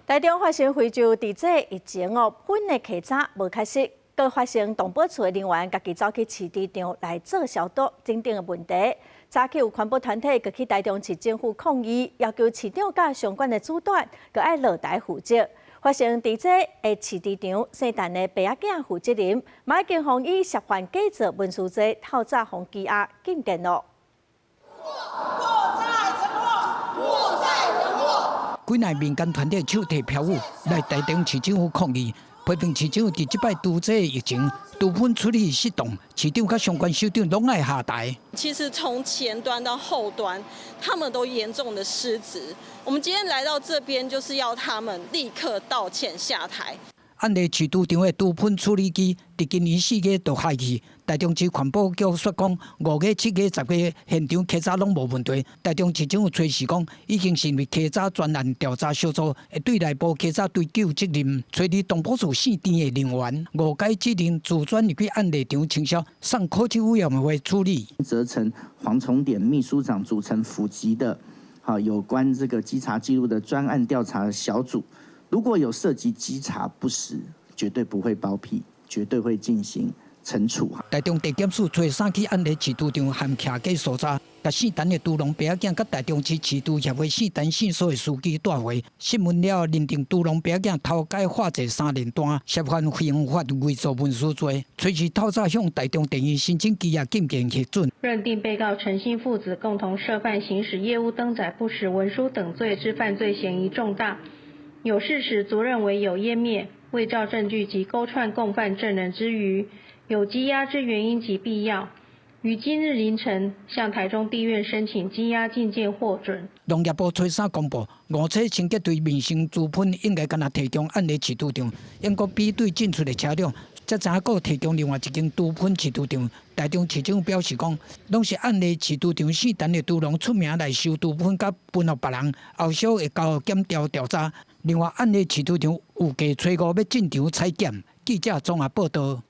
台中发生非洲地震疫情本的客栈无开设，搁发生动保处的人员家己走去市场场来做消毒等等的问题。早起有环保团体搁去台中市政府抗议，要求市长甲相关的主管搁爱落台负责。发生地震的市场场生产的白仔囝负责人，马经防以涉犯假造文书罪透早互羁押禁见咯。几内民间团体手提票务来台中市政府抗议，批评市政府伫即摆拄这疫情，毒品处理失当，市长甲相关首长拢爱下台。其实从前端到后端，他们都严重的失职。我们今天来到这边，就是要他们立刻道歉下台。案例市场场的毒品处理机，伫今年4月就坏去。台中市环保局说讲，5月、7月、10月现场客栈拢无问题。台中市政府吹示讲，已经成立客栈专案调查小组，会对内部客栈追究责任，找离动保处4天的人员。5改指定自专入去案例场清销，送科技委员会处理。责成黄崇典秘书长组成府级的，有关这个稽查记录的专案调查小组。如果有涉及稽查不实，绝对不会包庇，绝对会进行惩处。台中地检署找3起案例市场场含徛假搜查，甲姓陈的杜龙白仔囝甲台中市市都协会姓陈姓所的司机带回审问了，认定杜龙白仔囝偷改化罪3连单，涉犯刑法伪造文书罪，随时透早向台中地院申请羁押禁见核准。认定被告陈姓父子共同涉犯行使业务登载不实文书等罪之犯罪嫌疑重大。有事实足认为有湮灭、伪造证据及勾串共犯证人之余，有羁押之原因及必要，于今日凌晨向台中地院申请羁押禁见获准。农业部初三公布，5车清洁队民生资品应该敢若提供案例市场场，应该比对进出的车辆，才知影提供另外一间毒品市场场。台中市政府表示讲，拢是案例市场场姓陈的杜龙出名来收毒品，甲分予别人，后续会交检调查。另外，案例市场场有假吹误要进场采检。记者综合报道。